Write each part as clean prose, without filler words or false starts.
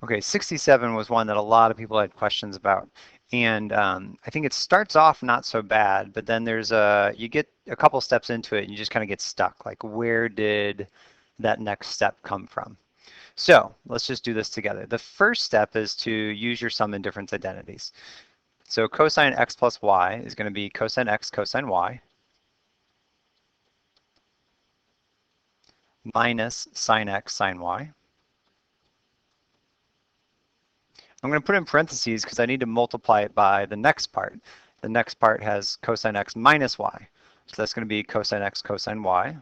Okay, 67 was one that a lot of people had questions about. And I think it starts off not so bad, but then you get a couple steps into it and you just kind of get stuck. Like, where did that next step come from? So let's just do this together. The first step is to use your sum and difference identities. So cosine x plus y is going to be cosine x cosine y minus sine x sine y. I'm going to put in parentheses because I need to multiply it by the next part. The next part has cosine x minus y. So that's going to be cosine x cosine y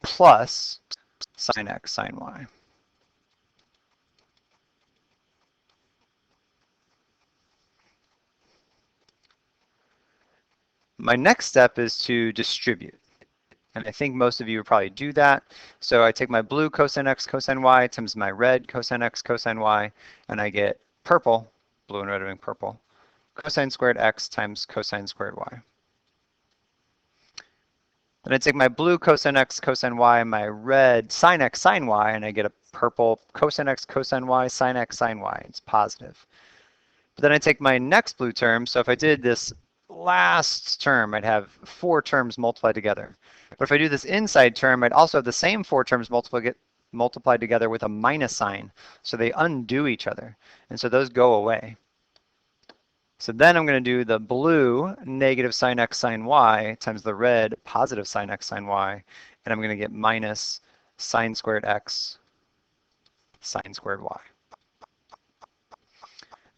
plus sine x sine y. My next step is to distribute. And I think most of you would probably do that. So I take my blue cosine x cosine y times my red cosine x cosine y, and I get purple, blue and red are being purple, cosine squared x times cosine squared y. Then I take my blue cosine x cosine y and my red sine x sine y, and I get a purple cosine x cosine y sine x sine y. It's positive. But then I take my next blue term. So if I did this last term, I'd have 4 terms multiplied together. But if I do this inside term, I'd also have the same 4 terms multiplied together with a minus sign. So they undo each other. And so those go away. So then I'm going to do the blue negative sine x sine y times the red positive sine x sine y. And I'm going to get minus sine squared x sine squared y.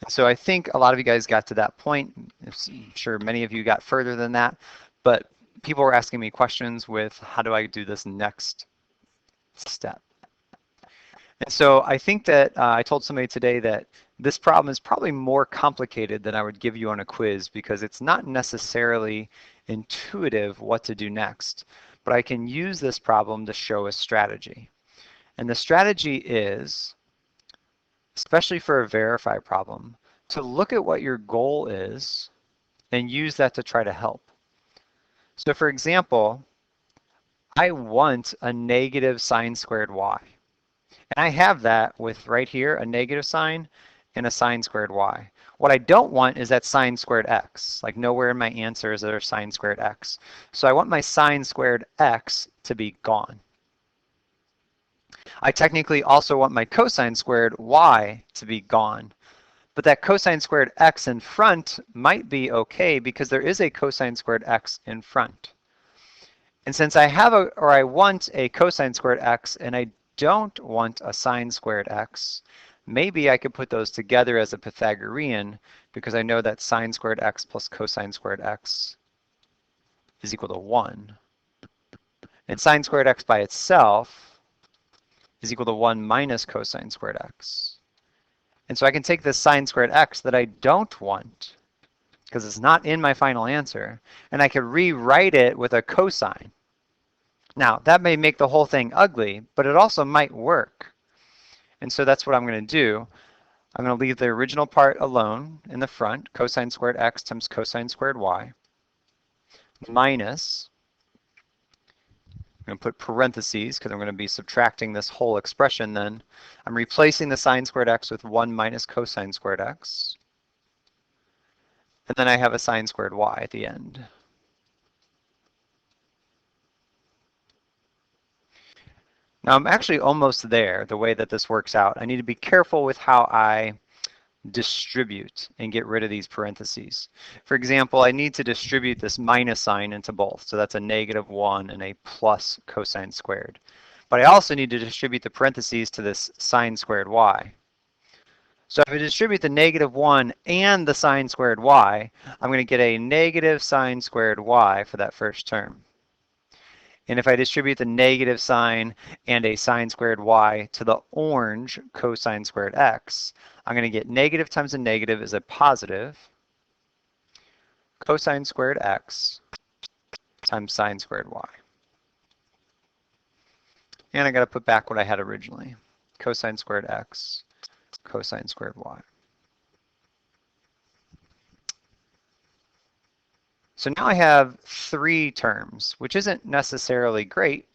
So I think a lot of you guys got to that point. I'm sure many of you got further than that, but people were asking me questions with how do I do this next step? And so I think that I told somebody today that this problem is probably more complicated than I would give you on a quiz because it's not necessarily intuitive what to do next, but I can use this problem to show a strategy. And the strategy is, especially for a verify problem, to look at what your goal is and use that to try to help. So for example, I want a negative sine squared y. And I have that with right here, a negative sign and a sine squared y. What I don't want is that sine squared x. Like nowhere in my answer is there sine squared x. So I want my sine squared x to be gone. I technically also want my cosine squared y to be gone. But that cosine squared x in front might be okay because there is a cosine squared x in front. And since I want a cosine squared x and I don't want a sine squared x, maybe I could put those together as a Pythagorean because I know that sine squared x plus cosine squared x is equal to 1. And sine squared x by itself is equal to 1 minus cosine squared x. And so I can take this sine squared x that I don't want, because it's not in my final answer, and I could rewrite it with a cosine. Now, that may make the whole thing ugly, but it also might work. And so that's what I'm going to do. I'm going to leave the original part alone in the front, cosine squared x times cosine squared y, minus, I'm going to put parentheses because I'm going to be subtracting this whole expression then. I'm replacing the sine squared x with 1 minus cosine squared x. And then I have a sine squared y at the end. Now I'm actually almost there, the way that this works out. I need to be careful with how I distribute and get rid of these parentheses. For example, I need to distribute this minus sign into both. So that's a negative 1 and a plus cosine squared. But I also need to distribute the parentheses to this sine squared y. So if I distribute the negative 1 and the sine squared y, I'm going to get a negative sine squared y for that first term. And if I distribute the negative sign and a sine squared y to the orange cosine squared x, I'm going to get negative times a negative is a positive cosine squared x times sine squared y. And I got to put back what I had originally, cosine squared x, cosine squared y. So now I have 3 terms, which isn't necessarily great,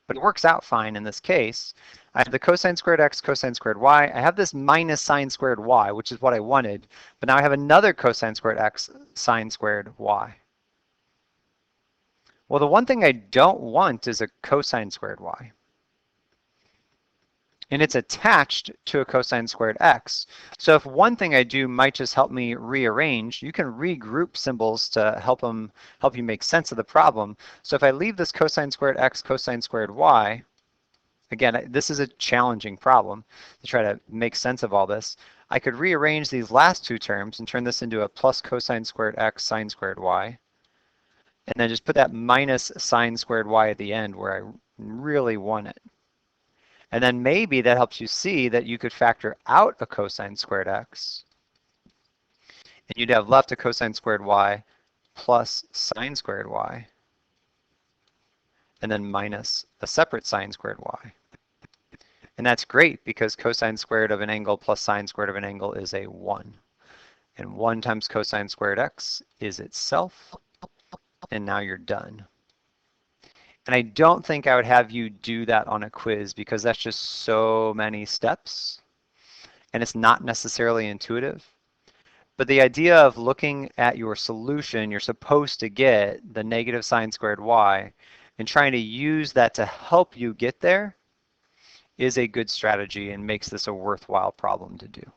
but it works out fine in this case. I have the cosine squared x, cosine squared y. I have this minus sine squared y, which is what I wanted, but now I have another cosine squared x, sine squared y. Well, the one thing I don't want is a cosine squared y. And it's attached to a cosine squared x. So if one thing I do might just help me rearrange, you can regroup symbols to help you make sense of the problem. So if I leave this cosine squared x, cosine squared y, again, this is a challenging problem to try to make sense of all this. I could rearrange these last two terms and turn this into a plus cosine squared x, sine squared y. And then just put that minus sine squared y at the end where I really want it. And then maybe that helps you see that you could factor out a cosine squared x. And you'd have left a cosine squared y plus sine squared y. And then minus a separate sine squared y. And that's great because cosine squared of an angle plus sine squared of an angle is a 1. And 1 times cosine squared x is itself. And now you're done. And I don't think I would have you do that on a quiz because that's just so many steps and it's not necessarily intuitive. But the idea of looking at your solution, you're supposed to get the negative sine squared y and trying to use that to help you get there is a good strategy and makes this a worthwhile problem to do.